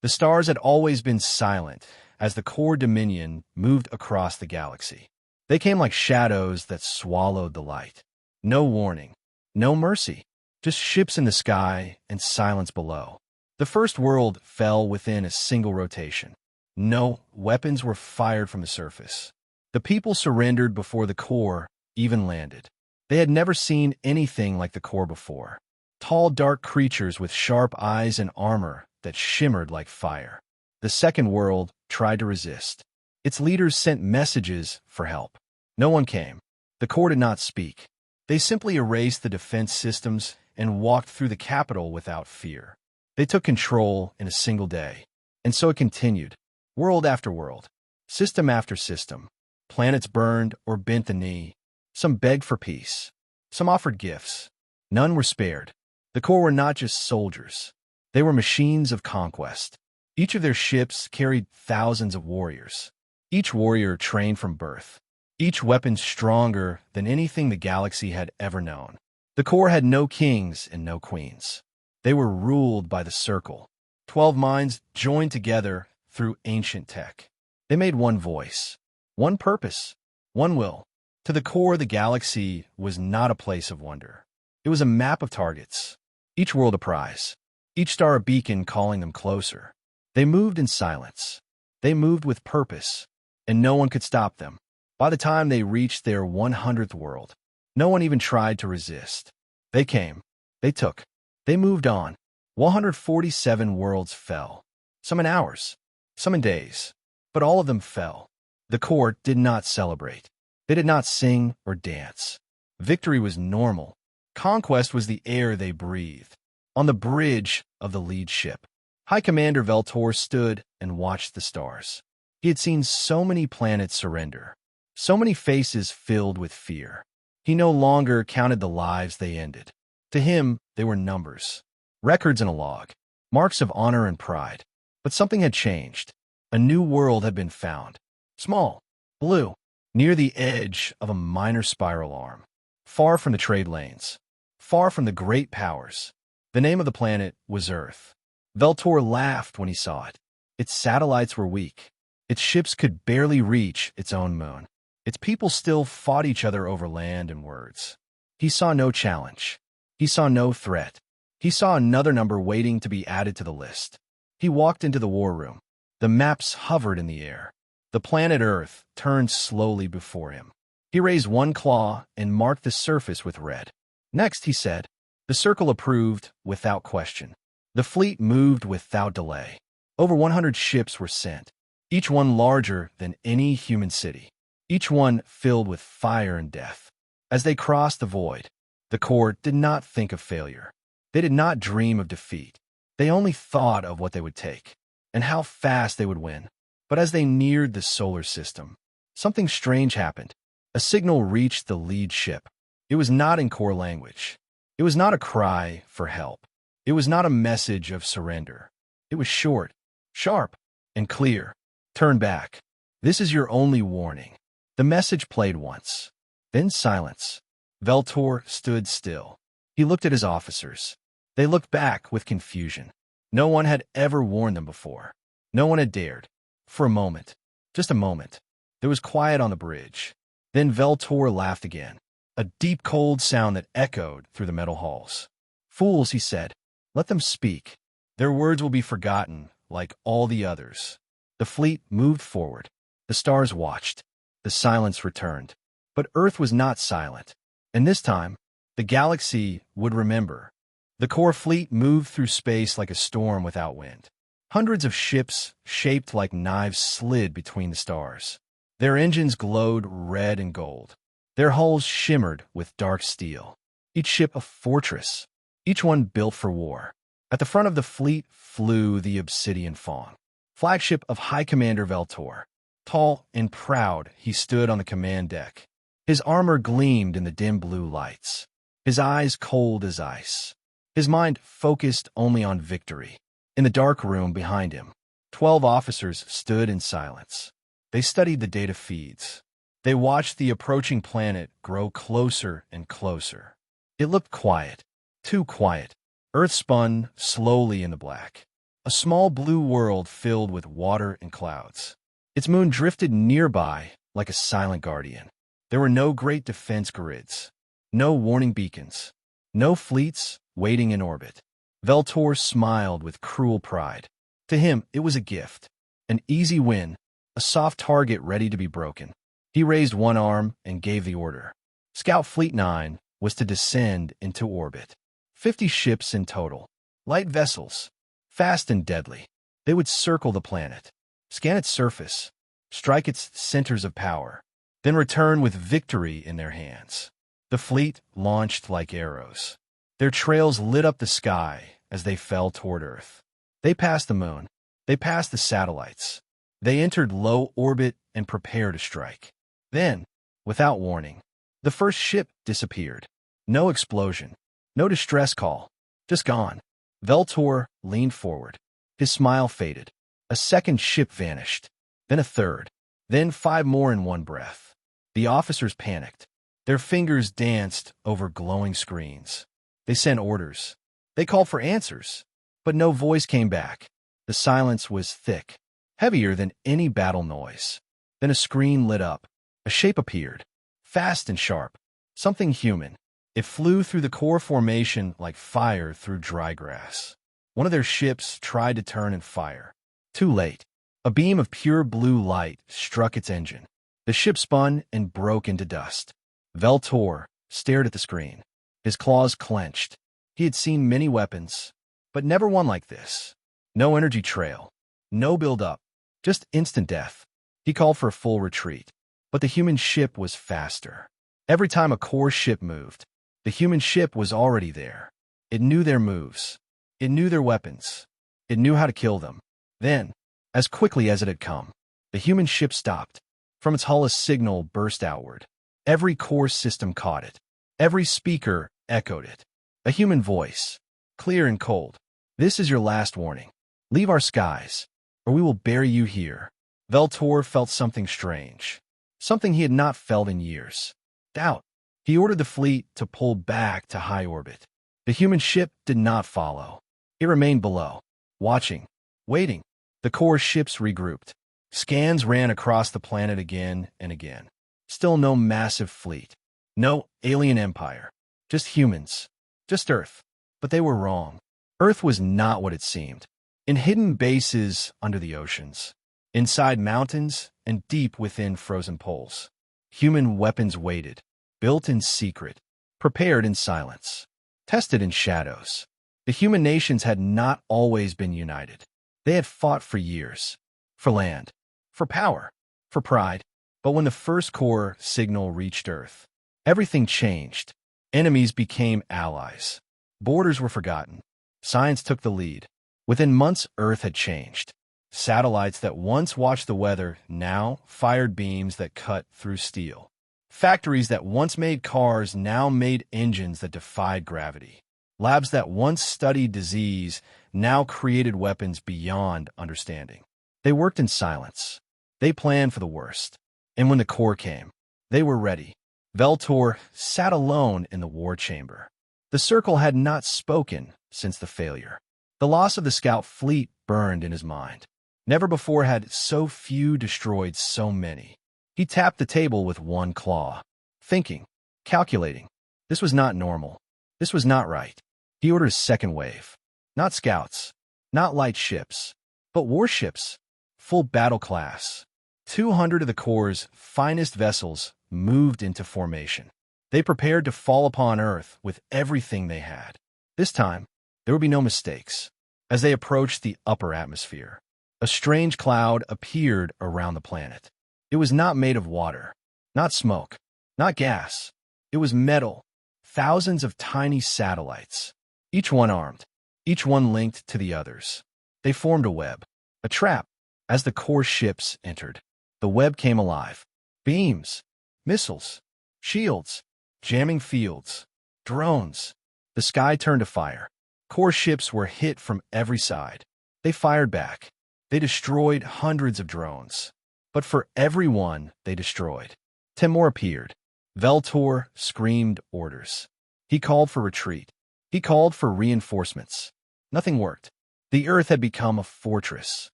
The stars had always been silent as the core dominion moved across the galaxy. They came like shadows that swallowed the light. No warning, no mercy, just ships in the sky and silence below. The first world fell within a single rotation. No weapons were fired from the surface. The people surrendered before the core even landed. They had never seen anything like the core before. Tall, dark creatures with sharp eyes and armor that shimmered like fire. The second world tried to resist. Its leaders sent messages for help. No one came. The core did not speak. They simply erased the defense systems and walked through the capital without fear. They took control in a single day. And so it continued, world after world, system after system. Planets burned or bent the knee. Some begged for peace. Some offered gifts. None were spared. The core were not just soldiers. They were machines of conquest. Each of their ships carried thousands of warriors. Each warrior trained from birth. Each weapon stronger than anything the galaxy had ever known. The core had no kings and no queens. They were ruled by the Circle. 12 minds joined together through ancient tech. They made one voice, one purpose, one will. To the core, the galaxy was not a place of wonder. It was a map of targets. Each world a prize. Each star a beacon calling them closer. They moved in silence. They moved with purpose, and no one could stop them. By the time they reached their 100th world, no one even tried to resist. They came. They took. They moved on. 147 worlds fell. Some in hours, some in days. But all of them fell. The core did not celebrate. They did not sing or dance. Victory was normal. Conquest was the air they breathed. On the bridge of the lead ship, High Commander Veltor stood and watched the stars. He had seen so many planets surrender, so many faces filled with fear. He no longer counted the lives they ended. To him, they were numbers, records in a log, marks of honor and pride. But something had changed. A new world had been found. Small, blue, near the edge of a minor spiral arm, far from the trade lanes, far from the great powers. The name of the planet was Earth. Veltor laughed when he saw it. Its satellites were weak. Its ships could barely reach its own moon. Its people still fought each other over land and words. He saw no challenge. He saw no threat. He saw another number waiting to be added to the list. He walked into the war room. The maps hovered in the air. The planet Earth turned slowly before him. He raised one claw and marked the surface with red. Next, he said, the Circle approved without question. The fleet moved without delay. Over 100 ships were sent, each one larger than any human city, each one filled with fire and death. As they crossed the void, the core did not think of failure. They did not dream of defeat. They only thought of what they would take and how fast they would win. But as they neared the solar system, something strange happened. A signal reached the lead ship. It was not in core language. It was not a cry for help. It was not a message of surrender. It was short, sharp, and clear. Turn back. This is your only warning. The message played once. Then silence. Veltor stood still. He looked at his officers. They looked back with confusion. No one had ever warned them before. No one had dared. For a moment, just a moment, there was quiet on the bridge. Then Veltor laughed again, a deep, cold sound that echoed through the metal halls. Fools, he said, let them speak. Their words will be forgotten, like all the others. The fleet moved forward. The stars watched. The silence returned. But Earth was not silent. And this time, the galaxy would remember. The core fleet moved through space like a storm without wind. Hundreds of ships, shaped like knives, slid between the stars. Their engines glowed red and gold. Their hulls shimmered with dark steel. Each ship a fortress, each one built for war. At the front of the fleet flew the Obsidian Fawn, flagship of High Commander Veltor. Tall and proud, he stood on the command deck. His armor gleamed in the dim blue lights. His eyes cold as ice. His mind focused only on victory. In the dark room behind him, 12 officers stood in silence. They studied the data feeds. They watched the approaching planet grow closer and closer. It looked quiet, too quiet. Earth spun slowly in the black. a small blue world filled with water and clouds. Its moon drifted nearby like a silent guardian. There were no great defense grids, no warning beacons, no fleets waiting in orbit. Veltor smiled with cruel pride. To him, it was a gift, an easy win, a soft target ready to be broken. He raised one arm and gave the order. Scout Fleet 9 was to descend into orbit. 50 ships in total. Light vessels, fast and deadly. They would circle the planet, scan its surface, strike its centers of power, then return with victory in their hands. The fleet launched like arrows. Their trails lit up the sky as they fell toward Earth. They passed the moon. They passed the satellites. They entered low orbit and prepared to strike. Then, without warning, the first ship disappeared. No explosion, no distress call, just gone. Veltor leaned forward. His smile faded. A second ship vanished, then a third, then 5 more in one breath. The officers panicked. Their fingers danced over glowing screens. They sent orders. They called for answers, but no voice came back. The silence was thick, heavier than any battle noise. Then a screen lit up. A shape appeared, fast and sharp, something human. It flew through the core formation like fire through dry grass. One of their ships tried to turn and fire. Too late. A beam of pure blue light struck its engine. The ship spun and broke into dust. Veltor stared at the screen. His claws clenched. He had seen many weapons, but never one like this. No energy trail, no build-up, just instant death. He called for a full retreat, but the human ship was faster. Every time a core ship moved, the human ship was already there. It knew their moves. It knew their weapons. It knew how to kill them. Then, as quickly as it had come, the human ship stopped. From its hull a signal burst outward. Every core system caught it. Every speaker echoed it. A human voice, clear and cold. This is your last warning. Leave our skies, or we will bury you here. Veltor felt something strange. Something he had not felt in years. Doubt. He ordered the fleet to pull back to high orbit. The human ship did not follow. It remained below, watching, waiting. The core ships regrouped. Scans ran across the planet again and again. Still no massive fleet. No alien empire. Just humans. Just Earth. But they were wrong. Earth was not what it seemed. In hidden bases under the oceans, inside mountains, and deep within frozen poles, human weapons waited, built in secret, prepared in silence, tested in shadows. The human nations had not always been united. They had fought for years, for land, for power, for pride. But when the first core signal reached Earth, everything changed. Enemies became allies. Borders were forgotten. Science took the lead. Within months, Earth had changed. Satellites that once watched the weather now fired beams that cut through steel. Factories that once made cars now made engines that defied gravity. Labs that once studied disease now created weapons beyond understanding. They worked in silence. They planned for the worst. And when the core came, they were ready. Veltor sat alone in the war chamber. The Circle had not spoken since the failure. The loss of the scout fleet burned in his mind. Never before had so few destroyed so many. He tapped the table with one claw, thinking, calculating. This was not normal. This was not right. He ordered a second wave. Not scouts, not light ships, but warships, full battle class. 200 of the Corps' finest vessels moved into formation. They prepared to fall upon Earth with everything they had. This time, there would be no mistakes. As they approached the upper atmosphere, a strange cloud appeared around the planet. It was not made of water, not smoke, not gas. It was metal, thousands of tiny satellites, each one armed, each one linked to the others. They formed a web, a trap. As the core ships entered, the web came alive. Beams, missiles, shields, jamming fields, drones. The sky turned to fire. Core ships were hit from every side. They fired back. They destroyed hundreds of drones. But for every one they destroyed, 10 more appeared. Veltor screamed orders. He called for retreat. He called for reinforcements. Nothing worked. The Earth had become a fortress.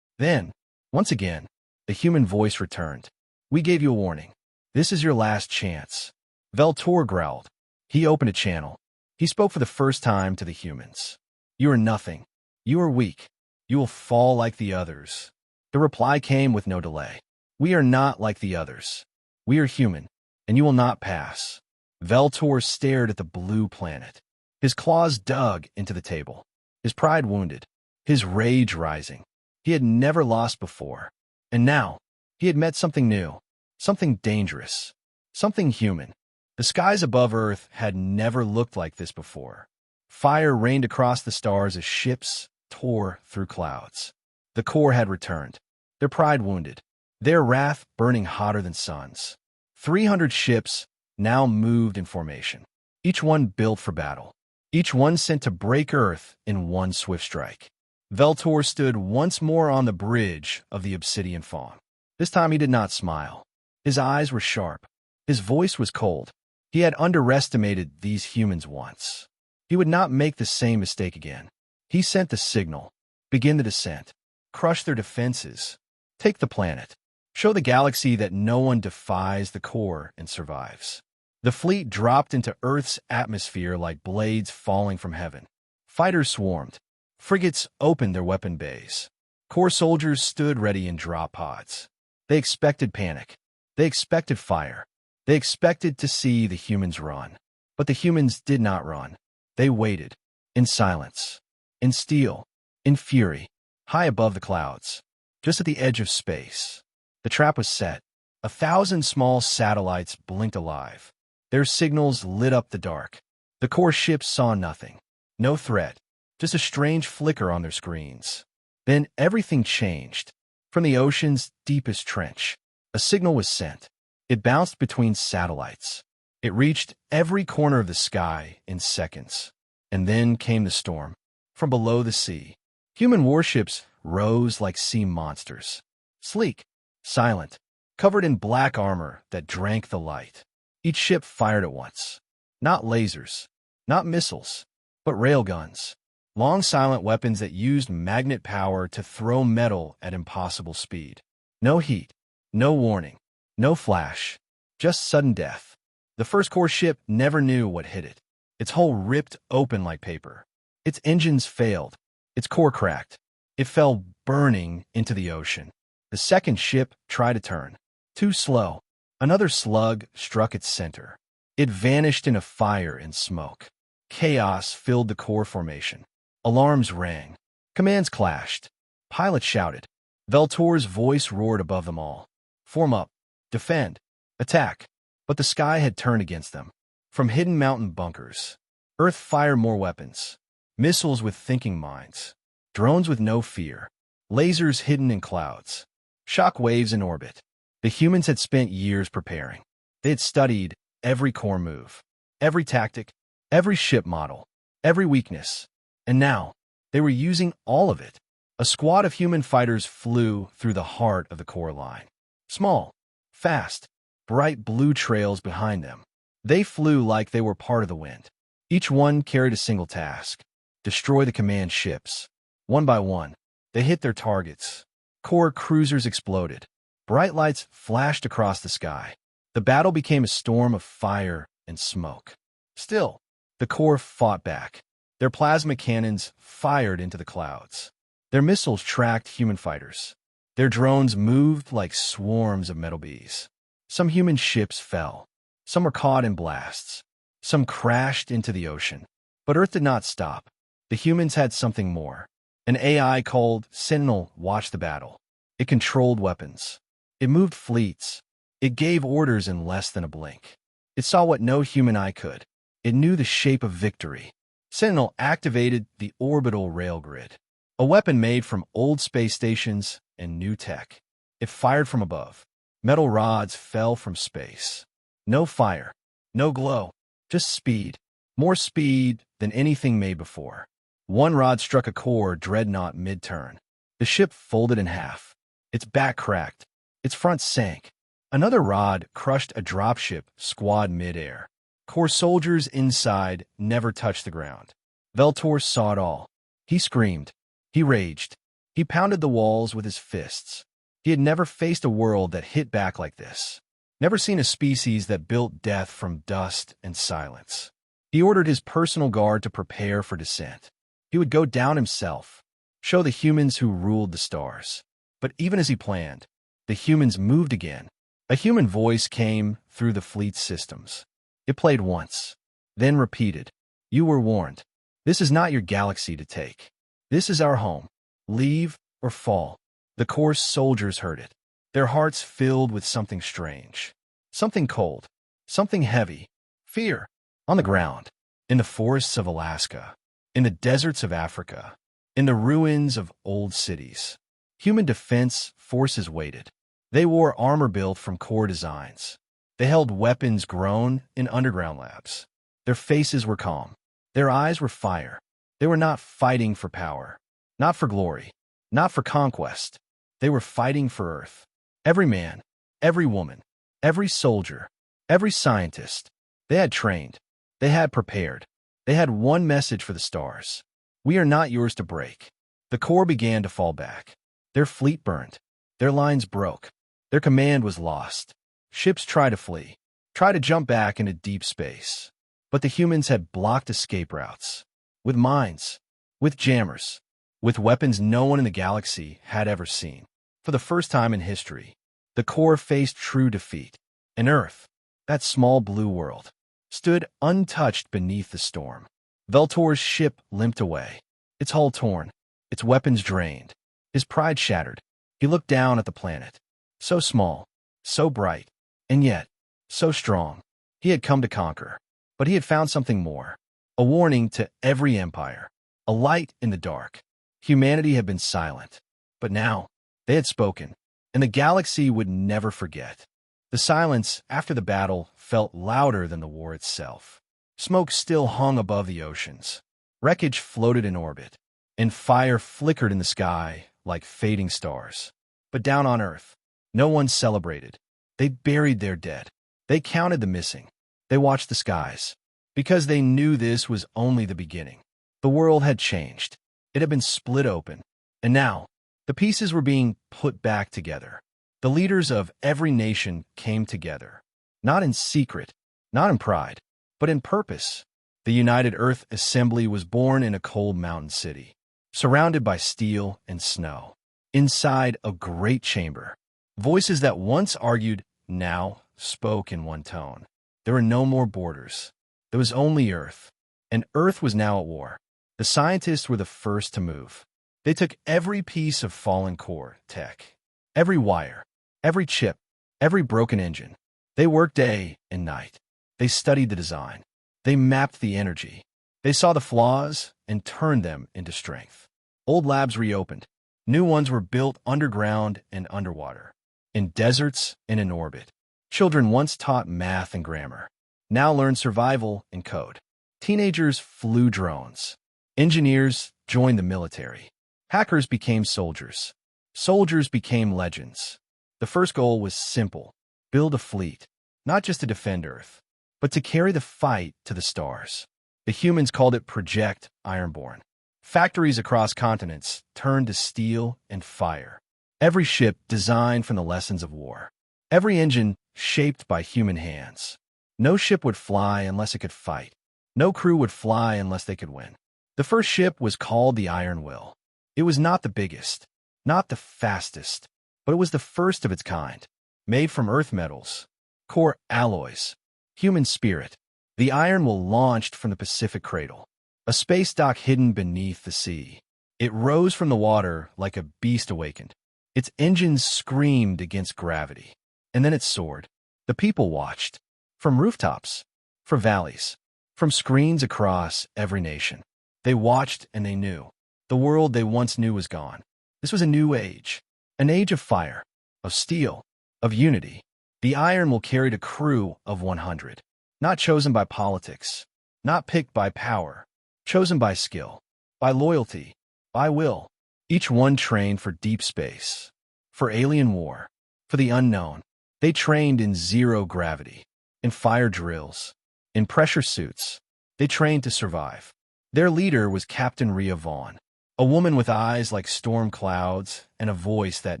Then, once again, the human voice returned. We gave you a warning. This is your last chance. Veltor growled. He opened a channel. He spoke for the first time to the humans. You are nothing. You are weak. You will fall like the others. The reply came with no delay. We are not like the others. We are human, and you will not pass. Veltor stared at the blue planet. His claws dug into the table. His pride wounded. His rage rising. He had never lost before. And now, he had met something new. Something dangerous. Something human. The skies above Earth had never looked like this before. Fire rained across the stars as ships tore through clouds. The core had returned. Their pride wounded. Their wrath burning hotter than suns. 300 ships now moved in formation. Each one built for battle. Each one sent to break Earth in one swift strike. Veltor stood once more on the bridge of the obsidian fawn. This time he did not smile. His eyes were sharp. His voice was cold. He had underestimated these humans once. He would not make the same mistake again. He sent the signal. Begin the descent. Crush their defenses. Take the planet. Show the galaxy that no one defies the core and survives. The fleet dropped into Earth's atmosphere like blades falling from heaven. Fighters swarmed. Frigates opened their weapon bays. Core soldiers stood ready in drop pods. They expected panic. They expected fire. They expected to see the humans run. But the humans did not run. They waited. In silence. In steel. In fury. High above the clouds. Just at the edge of space. The trap was set. 1,000 small satellites blinked alive. Their signals lit up the dark. The core ships saw nothing. No threat. Just a strange flicker on their screens. Then everything changed. From the ocean's deepest trench, a signal was sent. It bounced between satellites. It reached every corner of the sky in seconds. And then came the storm. From below the sea, human warships rose like sea monsters. Sleek, silent, covered in black armor that drank the light. Each ship fired at once. Not lasers, not missiles, but railguns. Long silent weapons that used magnet power to throw metal at impossible speed. No heat, no warning, no flash, just sudden death. The first core ship never knew what hit it. Its hull ripped open like paper. Its engines failed. Its core cracked. It fell burning into the ocean. The second ship tried to turn. Too slow. Another slug struck its center. It vanished in a fire and smoke. Chaos filled the core formation. Alarms rang. Commands clashed. Pilots shouted. Veltor's voice roared above them all. Form up. Defend. Attack. But the sky had turned against them. From hidden mountain bunkers, Earth fired more weapons. Missiles with thinking minds. Drones with no fear. Lasers hidden in clouds. Shock waves in orbit. The humans had spent years preparing. They had studied every core move, every tactic, every ship model, every weakness. And now, they were using all of it. A squad of human fighters flew through the heart of the core line. Small, fast, bright blue trails behind them. They flew like they were part of the wind. Each one carried a single task. Destroy the command ships. One by one, they hit their targets. Core cruisers exploded. Bright lights flashed across the sky. The battle became a storm of fire and smoke. Still, the core fought back. Their plasma cannons fired into the clouds. Their missiles tracked human fighters. Their drones moved like swarms of metal bees. Some human ships fell. Some were caught in blasts. Some crashed into the ocean. But Earth did not stop. The humans had something more. An AI called Sentinel watched the battle. It controlled weapons. It moved fleets. It gave orders in less than a blink. It saw what no human eye could. It knew the shape of victory. Sentinel activated the orbital rail grid, a weapon made from old space stations and new tech. It fired from above. Metal rods fell from space. No fire, no glow, just speed. More speed than anything made before. One rod struck a core dreadnought mid-turn. The ship folded in half. Its back cracked. Its front sank. Another rod crushed a dropship squad mid-air. Core soldiers inside never touched the ground. Veltor saw it all. He screamed. He raged. He pounded the walls with his fists. He had never faced a world that hit back like this. Never seen a species that built death from dust and silence. He ordered his personal guard to prepare for descent. He would go down himself, show the humans who ruled the stars. But even as he planned, the humans moved again. A human voice came through the fleet's systems. It played once, then repeated. You were warned. This is not your galaxy to take. This is our home. Leave or fall. The Corps soldiers heard it. Their hearts filled with something strange. Something cold. Something heavy. Fear. On the ground. In the forests of Alaska. In the deserts of Africa. In the ruins of old cities. Human defense forces waited. They wore armor built from Corps designs. They held weapons grown in underground labs. Their faces were calm. Their eyes were fire. They were not fighting for power. Not for glory. Not for conquest. They were fighting for Earth. Every man, every woman, every soldier, every scientist. They had trained. They had prepared. They had one message for the stars. We are not yours to break. The Corps began to fall back. Their fleet burned. Their lines broke. Their command was lost. Ships tried to flee, tried to jump back into deep space. But the humans had blocked escape routes. With mines, with jammers, with weapons no one in the galaxy had ever seen. For the first time in history, the Corps faced true defeat. And Earth, that small blue world, stood untouched beneath the storm. Veltor's ship limped away, its hull torn, its weapons drained, his pride shattered. He looked down at the planet. So small, so bright, and yet so strong. He had come to conquer, but he had found something more. A warning to every empire, a light in the dark. Humanity had been silent, but now they had spoken, and the galaxy would never forget. The silence after the battle felt louder than the war itself. Smoke still hung above the oceans. Wreckage floated in orbit, and fire flickered in the sky like fading stars. But down on Earth, no one celebrated. They buried their dead. They counted the missing. They watched the skies, because they knew this was only the beginning. The world had changed. It had been split open, and now the pieces were being put back together. The leaders of every nation came together, not in secret, not in pride, but in purpose. The United Earth Assembly was born in a cold mountain city, surrounded by steel and snow. Inside a great chamber, voices that once argued now spoke in one tone. There were no more borders. There was only Earth, and Earth was now at war. The scientists were the first to move. They took every piece of fallen core tech, every wire, every chip, every broken engine. They worked day and night. They studied the design. They mapped the energy. They saw the flaws and turned them into strength. Old labs reopened. New ones were built underground and underwater, in deserts and in orbit. Children once taught math and grammar, now learn survival and code. Teenagers flew drones. Engineers joined the military. Hackers became soldiers. Soldiers became legends. The first goal was simple: build a fleet, not just to defend Earth, but to carry the fight to the stars. The humans called it Project Ironborn. Factories across continents turned to steel and fire. Every ship designed from the lessons of war. Every engine shaped by human hands. No ship would fly unless it could fight. No crew would fly unless they could win. The first ship was called the Iron Will. It was not the biggest, not the fastest, but it was the first of its kind. Made from earth metals, core alloys, human spirit, the Iron Will launched from the Pacific Cradle, a space dock hidden beneath the sea. It rose from the water like a beast awakened. Its engines screamed against gravity, and then it soared. The people watched, from rooftops, from valleys, from screens across every nation. They watched and they knew. The world they once knew was gone. This was a new age, an age of fire, of steel, of unity. The Iron Will carried a crew of 100, not chosen by politics, not picked by power, chosen by skill, by loyalty, by will. Each one trained for deep space, for alien war, for the unknown. They trained in zero gravity, in fire drills, in pressure suits. They trained to survive. Their leader was Captain Rhea Vaughn. A woman with eyes like storm clouds and a voice that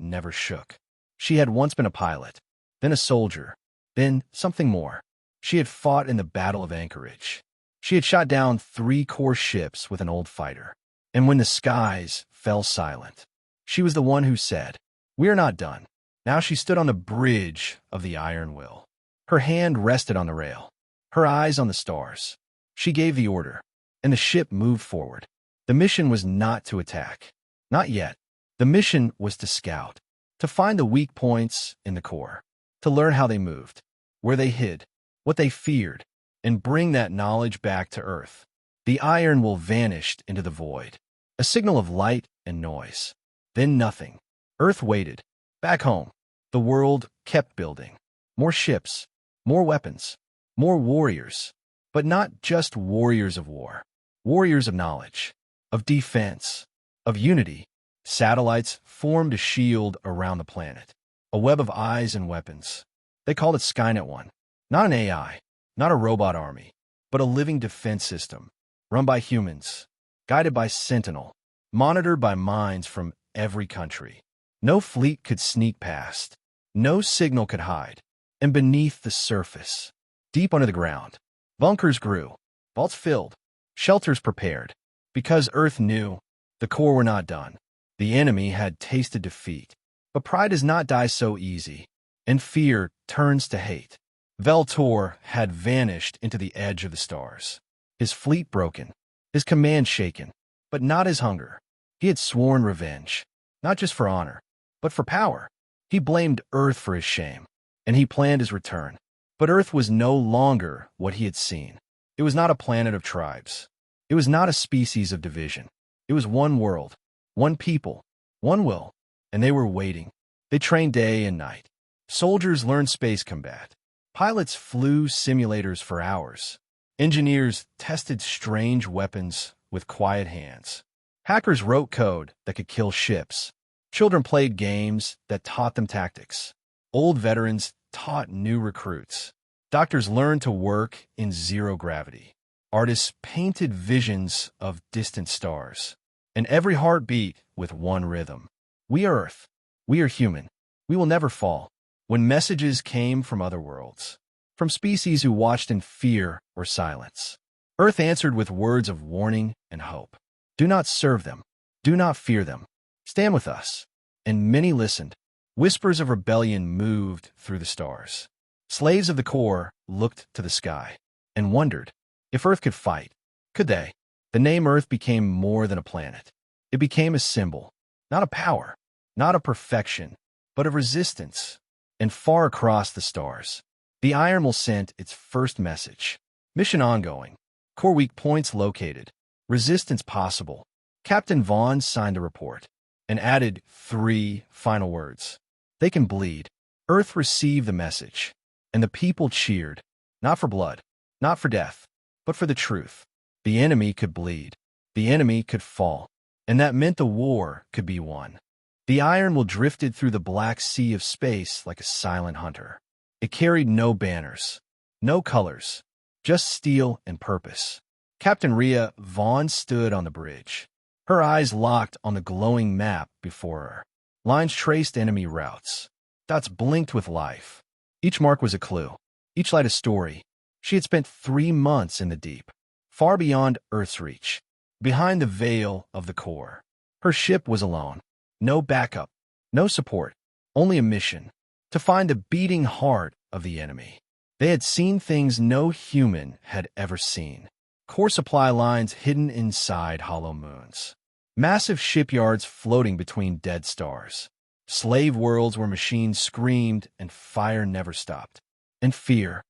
never shook. She had once been a pilot, then a soldier, then something more. She had fought in the Battle of Anchorage. She had shot down 3 core ships with an old fighter. And when the skies fell silent, she was the one who said, "We are not done." Now she stood on the bridge of the Iron Will. Her hand rested on the rail, her eyes on the stars. She gave the order, and the ship moved forward. The mission was not to attack. Not yet. The mission was to scout, to find the weak points in the core, to learn how they moved, where they hid, what they feared, and bring that knowledge back to Earth. The Iron Will vanished into the void, a signal of light and noise. Then nothing. Earth waited. Back home, the world kept building. More ships, more weapons, more warriors. But not just warriors of war. Warriors of knowledge, of defense, of unity. Satellites formed a shield around the planet, a web of eyes and weapons. They called it Skynet 1. Not an AI, not a robot army, but a living defense system, run by humans, guided by Sentinel, monitored by minds from every country. No fleet could sneak past, no signal could hide. And beneath the surface, deep under the ground, bunkers grew, vaults filled, shelters prepared. Because Earth knew the core were not done. The enemy had tasted defeat. But pride does not die so easy, and fear turns to hate. Veltor had vanished into the edge of the stars, his fleet broken, his command shaken, but not his hunger. He had sworn revenge, not just for honor, but for power. He blamed Earth for his shame, and he planned his return. But Earth was no longer what he had seen. It was not a planet of tribes. It was not a species of division. It was one world, one people, one will, and they were waiting. They trained day and night. Soldiers learned space combat. Pilots flew simulators for hours. Engineers tested strange weapons with quiet hands. Hackers wrote code that could kill ships. Children played games that taught them tactics. Old veterans taught new recruits. Doctors learned to work in zero gravity. Artists painted visions of distant stars. And every heart beat with one rhythm. We are Earth. We are human. We will never fall. When messages came from other worlds, from species who watched in fear or silence, Earth answered with words of warning and hope. Do not serve them. Do not fear them. Stand with us. And many listened. Whispers of rebellion moved through the stars. Slaves of the core looked to the sky and wondered, if Earth could fight, could they? The name Earth became more than a planet. It became a symbol, not a power, not a perfection, but of resistance. And far across the stars, the Iron Will sent its first message. Mission ongoing. Core weak points located. Resistance possible. Captain Vaughn signed a report and added 3 final words. They can bleed. Earth received the message, and the people cheered, not for blood, not for death, but for the truth. The enemy could bleed. The enemy could fall. And that meant the war could be won. The Iron Will drifted through the black sea of space like a silent hunter. It carried no banners, no colors, just steel and purpose. Captain Rhea Vaughn stood on the bridge, her eyes locked on the glowing map before her. Lines traced enemy routes. Dots blinked with life. Each mark was a clue, each light a story. She had spent 3 months in the deep, far beyond Earth's reach, behind the veil of the core. Her ship was alone. No backup, no support, only a mission to find the beating heart of the enemy. They had seen things no human had ever seen. Core supply lines hidden inside hollow moons. Massive shipyards floating between dead stars. Slave worlds where machines screamed and fire never stopped. And fear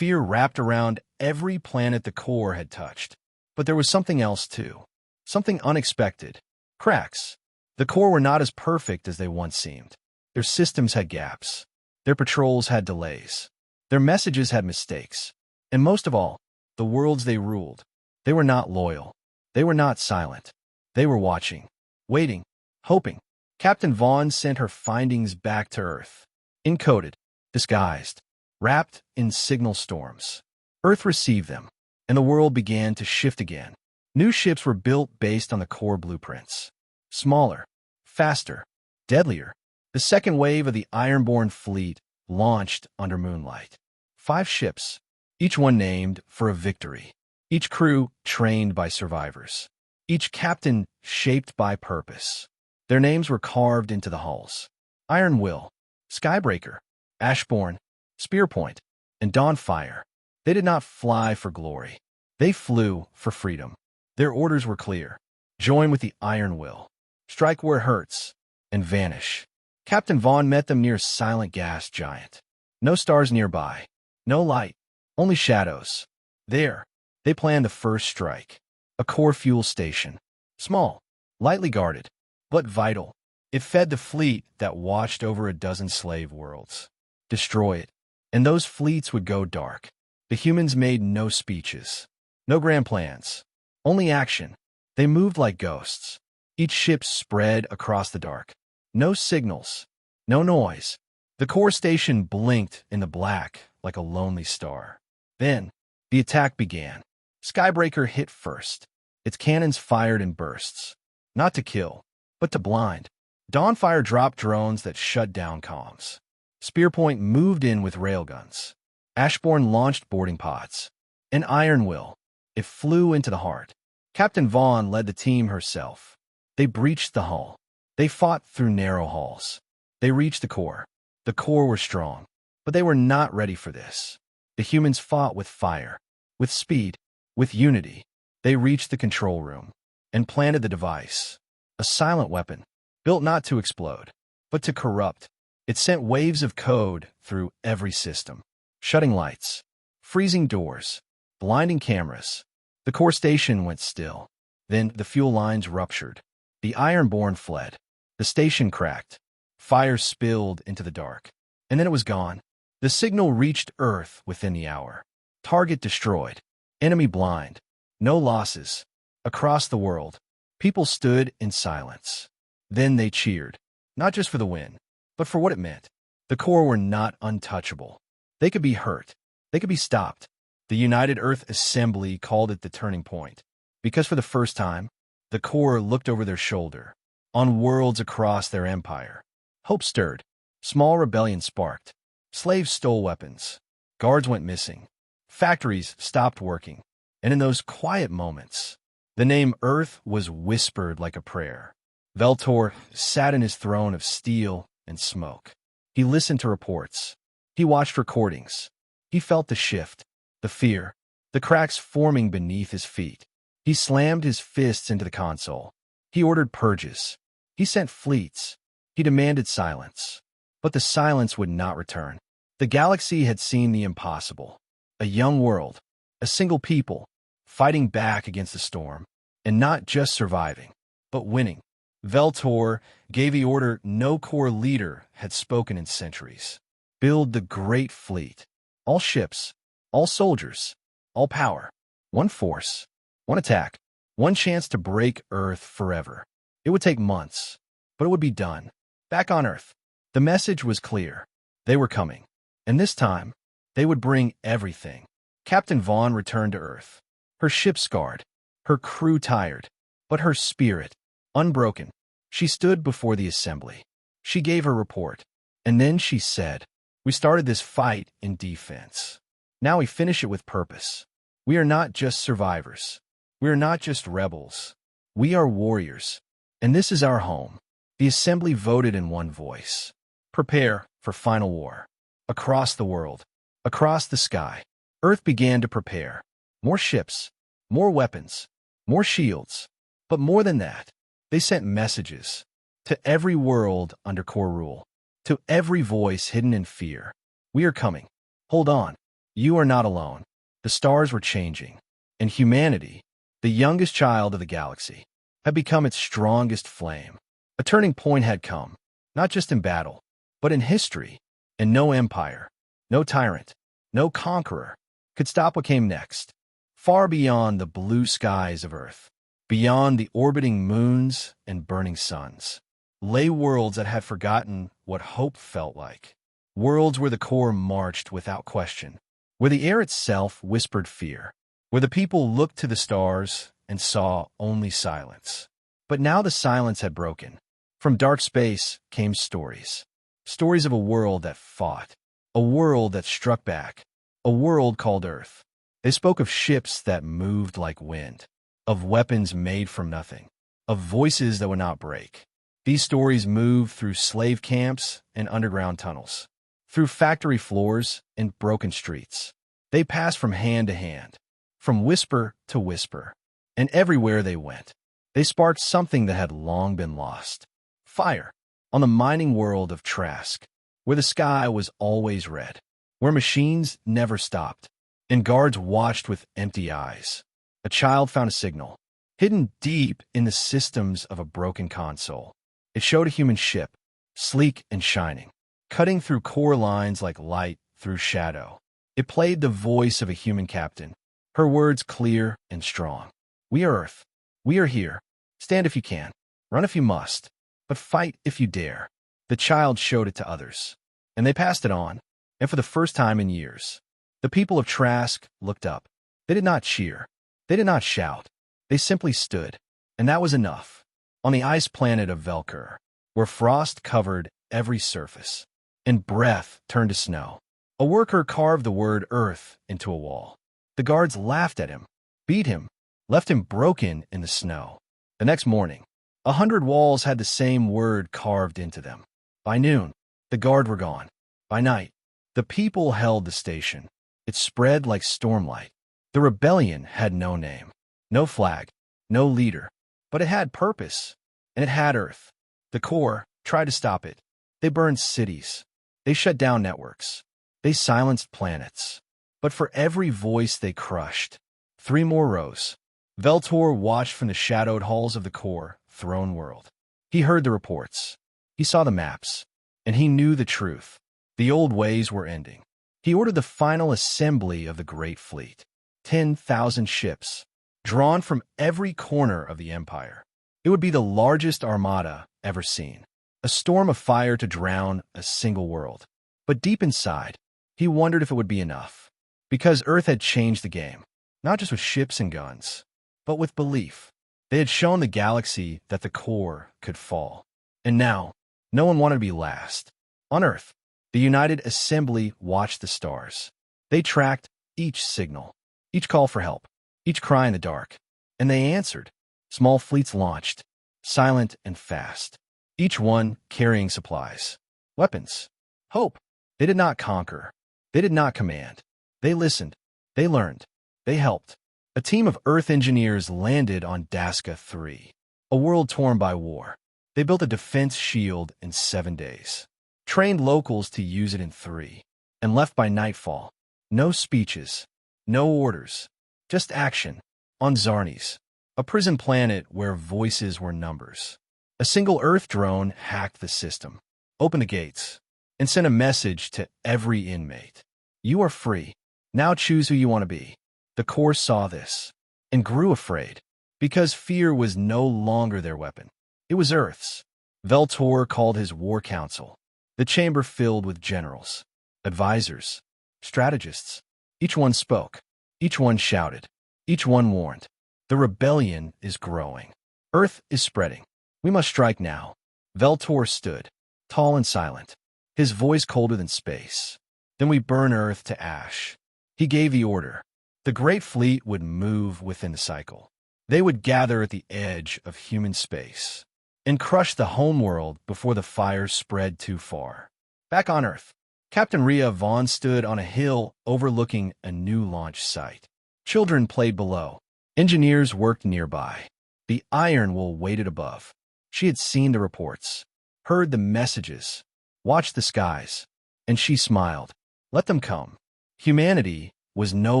wrapped around every planet the core had touched. But there was something else too. Something unexpected. Cracks. The core were not as perfect as they once seemed. Their systems had gaps. Their patrols had delays. Their messages had mistakes. And most of all, the worlds they ruled. They were not loyal. They were not silent. They were watching, waiting, hoping. Captain Vaughn sent her findings back to Earth. Encoded, disguised, wrapped in signal storms. Earth received them, and the world began to shift again. New ships were built based on the core blueprints. Smaller, faster, deadlier. The second wave of the Ironborn fleet launched under moonlight. 5 ships, each one named for a victory. Each crew trained by survivors. Each captain shaped by purpose. Their names were carved into the hulls. Iron Will, Skybreaker, Ashborn, Spearpoint, and Dawnfire. They did not fly for glory. They flew for freedom. Their orders were clear. Join with the Iron Will. Strike where it hurts, and vanish. Captain Vaughn met them near a silent gas giant. No stars nearby. No light. Only shadows. There, they planned the first strike. A core fuel station. Small, lightly guarded, but vital. It fed the fleet that watched over a dozen slave worlds. Destroy it, and those fleets would go dark. The humans made no speeches. No grand plans. Only action. They moved like ghosts. Each ship spread across the dark. No signals. No noise. The core station blinked in the black like a lonely star. Then, the attack began. Skybreaker hit first. Its cannons fired in bursts. Not to kill, but to blind. Dawnfire dropped drones that shut down comms. Spearpoint moved in with railguns. Ashborn launched boarding pods. An Iron Will. It flew into the heart. Captain Vaughn led the team herself. They breached the hull. They fought through narrow halls. They reached the core. The core were strong, but they were not ready for this. The humans fought with fire, with speed, with unity. They reached the control room and planted the device. A silent weapon, built not to explode, but to corrupt. It sent waves of code through every system, shutting lights, freezing doors, blinding cameras. The core station went still. Then the fuel lines ruptured. The Ironborn fled. The station cracked. Fire spilled into the dark. And then it was gone. The signal reached Earth within the hour. Target destroyed. Enemy blind. No losses. Across the world, people stood in silence. Then they cheered, not just for the win, but for what it meant. The core were not untouchable. They could be hurt. They could be stopped. The United Earth Assembly called it the turning point, because for the first time, the core looked over their shoulder, on worlds across their empire. Hope stirred. Small rebellions sparked. Slaves stole weapons. Guards went missing. Factories stopped working. And in those quiet moments, the name Earth was whispered like a prayer. Veltor sat in his throne of steel and smoke. He listened to reports. He watched recordings. He felt the shift, the fear, the cracks forming beneath his feet. He slammed his fists into the console. He ordered purges. He sent fleets. He demanded silence. But the silence would not return. The galaxy had seen the impossible. A young world, a single people, fighting back against the storm, and not just surviving, but winning. Veltor gave the order no core leader had spoken in centuries. Build the great fleet. All ships, all soldiers, all power. One force, one attack, one chance to break Earth forever. It would take months, but it would be done. Back on Earth, the message was clear. They were coming. And this time, they would bring everything. Captain Vaughn returned to Earth. Her ship scarred, her crew tired, but her spirit unbroken. She stood before the assembly. She gave her report, and then she said, "We started this fight in defense. Now we finish it with purpose. We are not just survivors. We are not just rebels. We are warriors, and this is our home." The assembly voted in one voice. Prepare for final war. Across the world, across the sky, Earth began to prepare. More ships, more weapons, more shields. But more than that, they sent messages to every world under core rule, to every voice hidden in fear. We are coming. Hold on. You are not alone. The stars were changing, and humanity, the youngest child of the galaxy, had become its strongest flame. A turning point had come, not just in battle, but in history, and no empire, no tyrant, no conqueror could stop what came next. Far beyond the blue skies of Earth, beyond the orbiting moons and burning suns, lay worlds that had forgotten what hope felt like. Worlds where the core marched without question, where the air itself whispered fear, where the people looked to the stars and saw only silence. But now the silence had broken. From dark space came stories. Stories of a world that fought, a world that struck back, a world called Earth. They spoke of ships that moved like wind, of weapons made from nothing, of voices that would not break. These stories moved through slave camps and underground tunnels, through factory floors and broken streets. They passed from hand to hand, from whisper to whisper, and everywhere they went, they sparked something that had long been lost. Fire, on the mining world of Trask, where the sky was always red, where machines never stopped, and guards watched with empty eyes. A child found a signal, hidden deep in the systems of a broken console. It showed a human ship, sleek and shining, cutting through core lines like light through shadow. It played the voice of a human captain, her words clear and strong. We are Earth. We are here. Stand if you can. Run if you must. But fight if you dare. The child showed it to others, and they passed it on, and for the first time in years, the people of Trask looked up. They did not cheer. They did not shout. They simply stood, and that was enough. On the ice planet of Velkur, where frost covered every surface, and breath turned to snow, a worker carved the word Earth into a wall. The guards laughed at him, beat him, left him broken in the snow. The next morning, 100 walls had the same word carved into them. By noon, the guard were gone. By night, the people held the station. It spread like stormlight. The rebellion had no name, no flag, no leader, but it had purpose, and it had Earth. The core tried to stop it. They burned cities. They shut down networks. They silenced planets. But for every voice they crushed, 3 more rose. Veltor watched from the shadowed halls of the core throne world. He heard the reports. He saw the maps. And he knew the truth. The old ways were ending. He ordered the final assembly of the Great Fleet. 10,000 ships, drawn from every corner of the Empire. It would be the largest armada ever seen. A storm of fire to drown a single world. But deep inside, he wondered if it would be enough. Because Earth had changed the game, not just with ships and guns, but with belief. They had shown the galaxy that the core could fall. And now, no one wanted to be last. On Earth, the United Assembly watched the stars. They tracked each signal, each call for help, each cry in the dark. And they answered. Small fleets launched, silent and fast, each one carrying supplies, weapons, hope. They did not conquer. They did not command. They listened. They learned. They helped. A team of Earth engineers landed on Daska 3, a world torn by war. They built a defense shield in 7 days, trained locals to use it in 3, and left by nightfall. No speeches, no orders, just action. On Zarnes, a prison planet where voices were numbers, a single Earth drone hacked the system, opened the gates, and sent a message to every inmate. You are free. Now choose who you want to be. The core saw this and grew afraid, because fear was no longer their weapon. It was Earth's. Veltor called his war council, the chamber filled with generals, advisors, strategists. Each one spoke. Each one shouted. Each one warned. The rebellion is growing. Earth is spreading. We must strike now. Veltor stood, tall and silent, his voice colder than space. Then we burn Earth to ash. He gave the order. The Great Fleet would move within the cycle. They would gather at the edge of human space and crush the homeworld before the fire spread too far. Back on Earth, Captain Rhea Vaughn stood on a hill overlooking a new launch site. Children played below. Engineers worked nearby. The Iron Wool waited above. She had seen the reports, heard the messages, watched the skies, and she smiled. Let them come. Humanity was no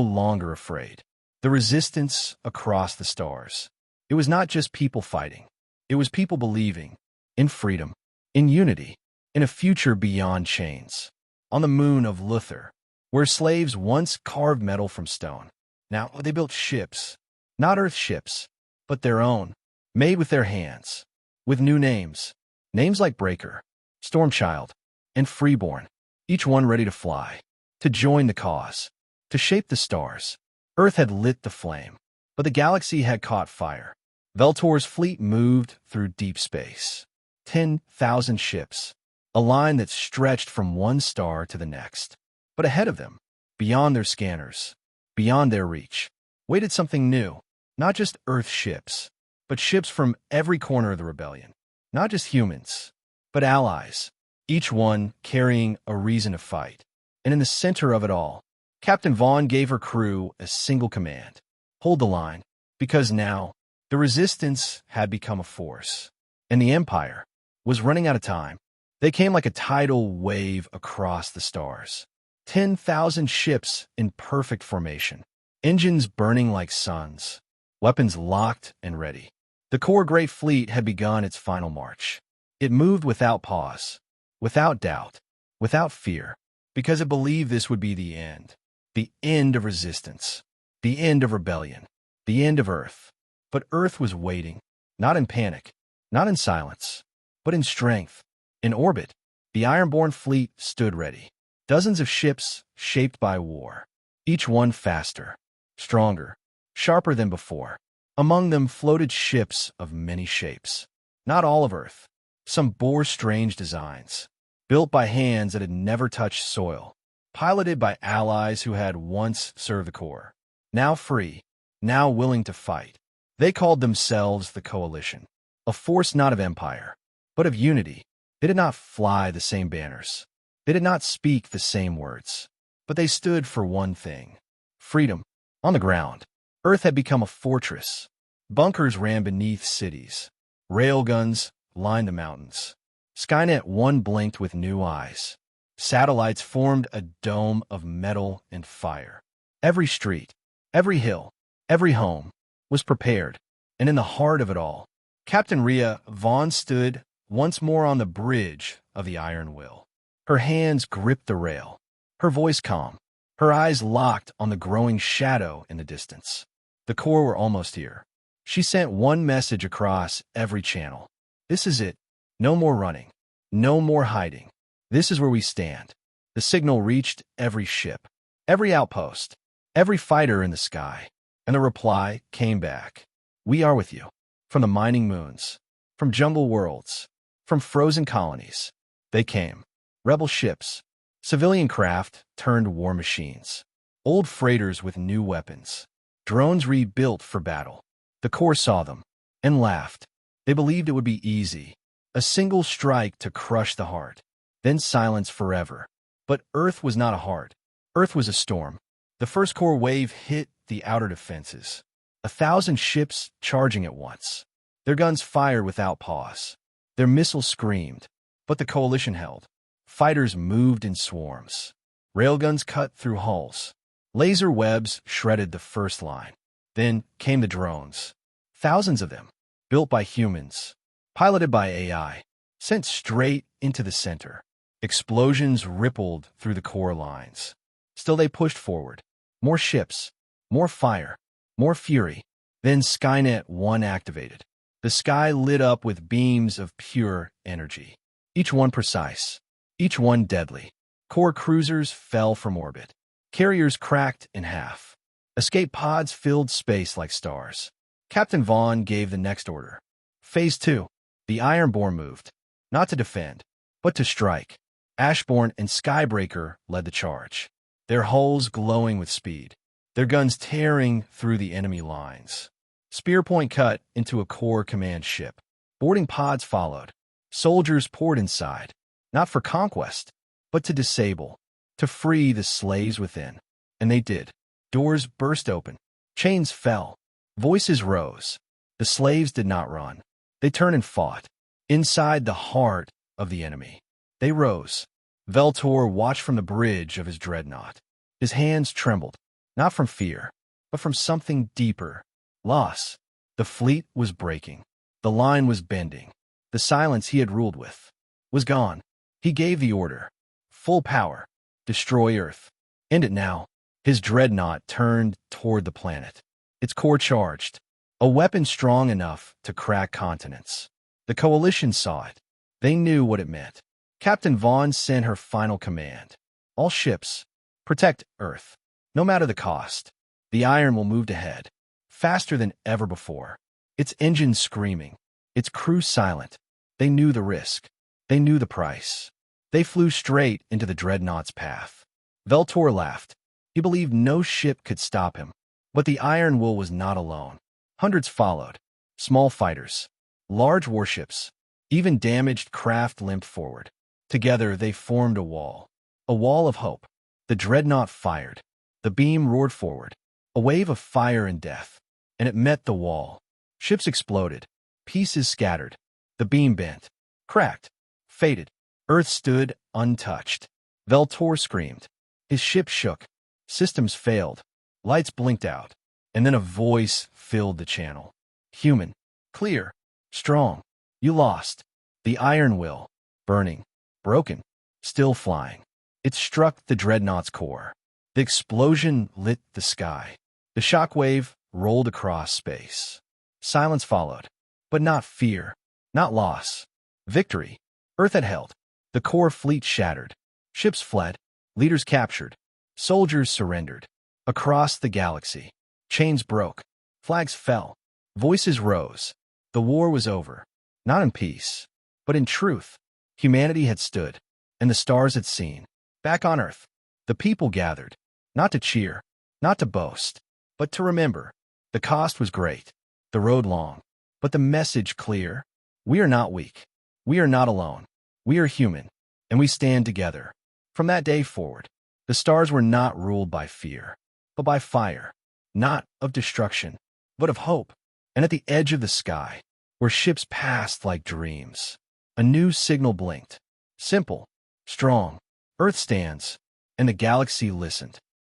longer afraid. The resistance across the stars. It was not just people fighting. It was people believing in freedom, in unity, in a future beyond chains. On the moon of Luthor, where slaves once carved metal from stone, now they built ships, not Earth ships, but their own, made with their hands, with new names, names like Breaker, Stormchild, and Freeborn, each one ready to fly, to join the cause, to shape the stars. Earth had lit the flame, but the galaxy had caught fire. Veltor's fleet moved through deep space. 10,000 ships, a line that stretched from one star to the next. But ahead of them, beyond their scanners, beyond their reach, waited something new. Not just Earth ships, but ships from every corner of the rebellion. Not just humans, but allies, each one carrying a reason to fight. And in the center of it all, Captain Vaughn gave her crew a single command: hold the line, because now the resistance had become a force, and the Empire was running out of time. They came like a tidal wave across the stars. 10,000 ships in perfect formation, engines burning like suns, weapons locked and ready. The core Great Fleet had begun its final march. It moved without pause, without doubt, without fear, because it believed this would be the end of resistance, the end of rebellion, the end of Earth. But Earth was waiting, not in panic, not in silence, but in strength. In orbit, the Ironborn fleet stood ready. Dozens of ships shaped by war, each one faster, stronger, sharper than before. Among them floated ships of many shapes. Not all of Earth. Some bore strange designs, built by hands that had never touched soil, piloted by allies who had once served the core. Now free, now willing to fight. They called themselves the Coalition, a force not of empire, but of unity. They did not fly the same banners. They did not speak the same words, but they stood for one thing: freedom. On the ground, Earth had become a fortress. Bunkers ran beneath cities. Railguns lined the mountains. Skynet 1 blinked with new eyes. Satellites formed a dome of metal and fire. Every street, every hill, every home was prepared, and in the heart of it all, Captain Rhea Vaughn stood once more on the bridge of the Iron Will. Her hands gripped the rail, her voice calm, her eyes locked on the growing shadow in the distance. The core were almost here. She sent one message across every channel. This is it. No more running. No more hiding. This is where we stand. The signal reached every ship, every outpost, every fighter in the sky. And the reply came back. We are with you. From the mining moons, from jungle worlds, from frozen colonies. They came. Rebel ships, civilian craft turned war machines, old freighters with new weapons, drones rebuilt for battle. The core saw them and laughed. They believed it would be easy, a single strike to crush the heart, then silence forever. But Earth was not a heart. Earth was a storm. The first core wave hit the outer defenses. 1,000 ships charging at once. Their guns fired without pause. Their missiles screamed, but the coalition held. Fighters moved in swarms. Railguns cut through hulls. Laser webs shredded the first line. Then came the drones. Thousands of them, built by humans, piloted by AI, sent straight into the center. Explosions rippled through the core lines. Still they pushed forward. More ships, more fire, more fury. Then Skynet 1 activated. The sky lit up with beams of pure energy, each one precise, each one deadly. Core cruisers fell from orbit. Carriers cracked in half. Escape pods filled space like stars. Captain Vaughn gave the next order. Phase 2. The Ironborn moved, not to defend, but to strike. Ashborn and Skybreaker led the charge, their hulls glowing with speed, their guns tearing through the enemy lines. Spearpoint cut into a core command ship. Boarding pods followed. Soldiers poured inside, not for conquest, but to disable, to free the slaves within. And they did. Doors burst open. Chains fell. Voices rose. The slaves did not run. They turned and fought. Inside the heart of the enemy. They rose. Veltor watched from the bridge of his dreadnought. His hands trembled, not from fear, but from something deeper. Loss. The fleet was breaking. The line was bending. The silence he had ruled with was gone. He gave the order. Full power. Destroy Earth. End it now. His dreadnought turned toward the planet. Its core charged. A weapon strong enough to crack continents. The coalition saw it. They knew what it meant. Captain Vaughn sent her final command. All ships, protect Earth. No matter the cost. The iron will move ahead. Faster than ever before. its engines screaming, its crew silent. They knew the risk. They knew the price. They flew straight into the dreadnought's path. Veltor laughed. He believed no ship could stop him. But the Iron Will was not alone. Hundreds followed. Small fighters, large warships, even damaged craft limped forward. Together they formed a wall of hope. The dreadnought fired. The beam roared forward, a wave of fire and death, and it met the wall. Ships exploded, pieces scattered. The beam bent, cracked, faded. Earth stood untouched. Veltor screamed. His ship shook. Systems failed. Lights blinked out. And then a voice filled the channel. Human, clear, strong. You lost. The Iron Will, burning, broken, still flying. It struck the dreadnought's core. The explosion lit the sky. The shockwave rolled across space. Silence followed, but not fear, not loss. Victory. Earth had held. The core fleet shattered. Ships fled. Leaders captured. Soldiers surrendered. Across the galaxy, chains broke. Flags fell. Voices rose. The war was over. Not in peace, but in truth. Humanity had stood, and the stars had seen. Back on Earth, the people gathered, not to cheer, not to boast, but to remember. The cost was great, the road long, but the message clear. We are not weak. We are not alone. We are human, and we stand together. From that day forward, the stars were not ruled by fear, but by fire, not of destruction, but of hope. And at the edge of the sky, where ships passed like dreams, a new signal blinked. Simple, strong, Earth stands, and the galaxy listened.